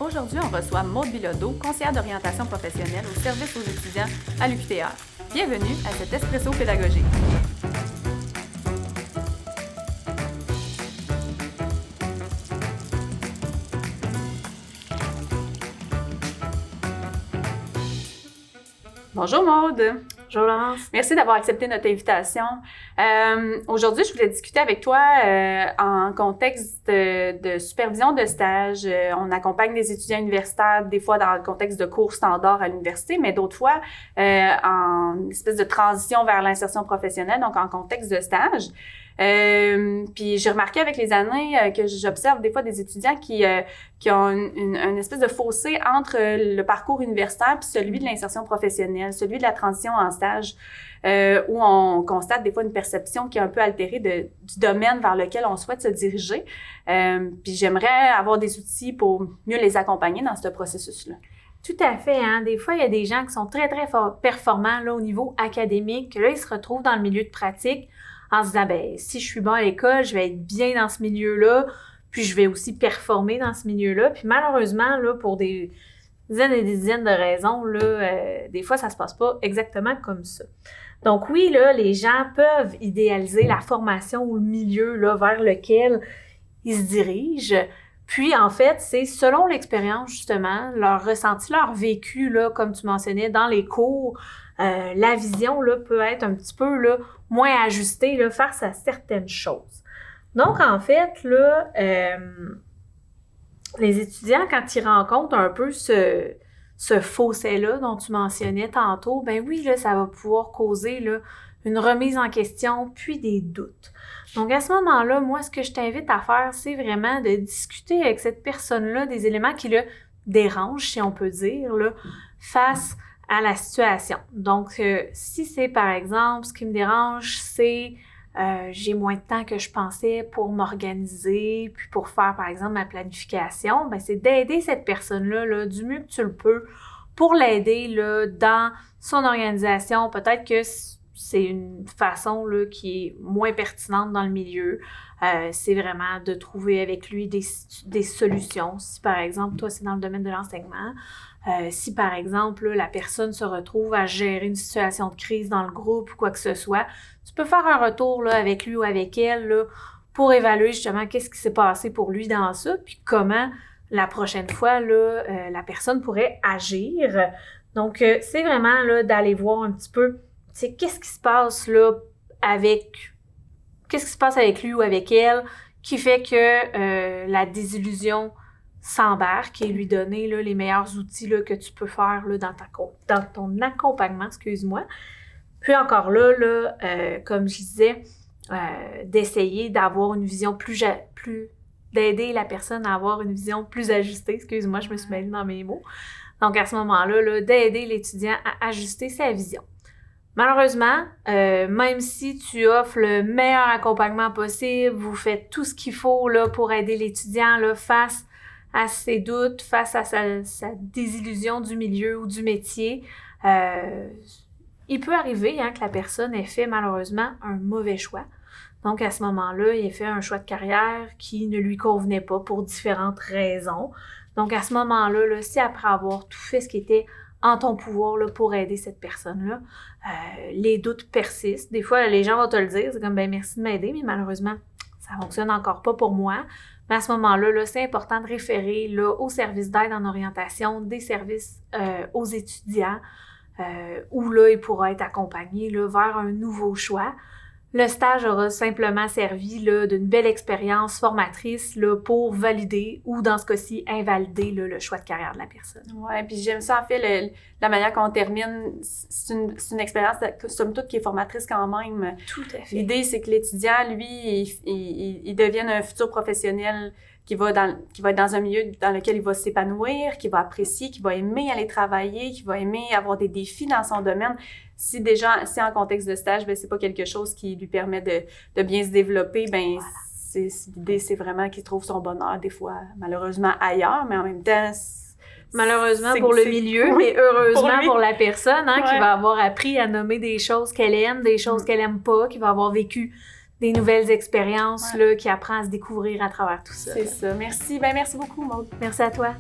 Aujourd'hui, on reçoit Maude Bilodeau, conseillère d'orientation professionnelle au service aux étudiants à l'UQTR. Bienvenue à cet Espresso pédagogique. Bonjour Maude. Bonjour Laurence. Merci d'avoir accepté notre invitation. Aujourd'hui, je voulais discuter avec toi en contexte de supervision de stage. On accompagne des étudiants universitaires, des fois dans le contexte de cours standards à l'université, mais d'autres fois en espèce de transition vers l'insertion professionnelle, donc en contexte de stage. Puis j'ai remarqué avec les années que j'observe des fois des étudiants qui ont une espèce de fossé entre le parcours universitaire puis celui de l'insertion professionnelle, celui de la transition en stage, où on constate des fois une perception qui est un peu altérée du domaine vers lequel on souhaite se diriger. Puis j'aimerais avoir des outils pour mieux les accompagner dans ce processus-là. Tout à fait, hein. Des fois, il y a des gens qui sont très, très performants là, au niveau académique, que là, ils se retrouvent dans le milieu de pratique en se disant, ben si je suis bon à l'école, je vais être bien dans ce milieu-là, puis je vais aussi performer dans ce milieu-là. Puis malheureusement, là, pour des dizaines et des dizaines de raisons, là, des fois, ça se passe pas exactement comme ça. Donc oui, là, les gens peuvent idéaliser la formation ou le milieu là, vers lequel ils se dirigent. Puis, en fait, c'est selon l'expérience, justement, leur ressenti, leur vécu, là, comme tu mentionnais, dans les cours, la vision là, peut être un petit peu là, moins ajustée là, face à certaines choses. Donc, en fait, là, les étudiants, quand ils rencontrent un peu ce fossé-là dont tu mentionnais tantôt, ben oui, là, ça va pouvoir causer là, une remise en question, puis des doutes. Donc, à ce moment-là, moi, ce que je t'invite à faire, c'est vraiment de discuter avec cette personne-là des éléments qui le dérangent, si on peut dire, là, face à la situation. Donc, si c'est, par exemple, ce qui me dérange, c'est j'ai moins de temps que je pensais pour m'organiser, puis pour faire, par exemple, ma planification, ben c'est d'aider cette personne-là là, du mieux que tu le peux pour l'aider là, dans son organisation. Peut-être que c'est une façon là, qui est moins pertinente dans le milieu. C'est vraiment de trouver avec lui des solutions. Si, par exemple, toi, c'est dans le domaine de l'enseignement, si, par exemple, là, la personne se retrouve à gérer une situation de crise dans le groupe ou quoi que ce soit, tu peux faire un retour là, avec lui ou avec elle là, pour évaluer justement qu'est-ce qui s'est passé pour lui dans ça, puis comment la prochaine fois, là, la personne pourrait agir. Donc, c'est vraiment là, d'aller voir un petit peu, tu sais, qu'est-ce qui se passe là qu'est-ce qui se passe avec lui ou avec elle qui fait que la désillusion s'embarque et lui donner là, les meilleurs outils là, que tu peux faire là, dans ton accompagnement, excuse-moi. Puis encore là, comme je disais, d'essayer d'avoir une vision plus d'aider la personne à avoir une vision plus ajustée. Excuse-moi, je me suis mêlée dans mes mots. Donc à ce moment-là, là, d'aider l'étudiant à ajuster sa vision. Malheureusement, même si tu offres le meilleur accompagnement possible, vous faites tout ce qu'il faut là, pour aider l'étudiant là, face à ses doutes, face à sa désillusion du milieu ou du métier, il peut arriver hein, que la personne ait fait malheureusement un mauvais choix. Donc à ce moment-là, il a fait un choix de carrière qui ne lui convenait pas pour différentes raisons. Donc à ce moment-là, là, si après avoir tout fait ce qui était en ton pouvoir là, pour aider cette personne-là, les doutes persistent. Des fois, les gens vont te le dire, c'est comme « ben merci de m'aider », mais malheureusement, ça ne fonctionne encore pas pour moi. Mais à ce moment-là, là, c'est important de référer là, aux services d'aide en orientation, des services aux étudiants, où là, il pourra être accompagné là, vers un nouveau choix. Le stage aura simplement servi là, d'une belle expérience formatrice là, pour valider ou, dans ce cas-ci, invalider là, le choix de carrière de la personne. Oui, puis j'aime ça, en fait, la manière qu'on termine. C'est une expérience, somme toute, qui est formatrice quand même. Tout à fait. L'idée, c'est que l'étudiant, lui, il devienne un futur professionnel qui va être dans un milieu dans lequel il va s'épanouir, qui va apprécier, qui va aimer aller travailler, qui va aimer avoir des défis dans son domaine. Si en contexte de stage, ben c'est pas quelque chose qui lui permet de bien se développer, ben voilà. L'idée, c'est vraiment qu'il trouve son bonheur, des fois, malheureusement, ailleurs, mais en même temps... Malheureusement pour le milieu, mais heureusement pour la personne hein, ouais. qui va avoir appris à nommer des choses qu'elle aime, des choses qu'elle aime pas, qui va avoir vécu des nouvelles expériences, là, qui apprend à se découvrir à travers tout ça. C'est ça. Merci. Ben, merci beaucoup, Maude. Merci à toi.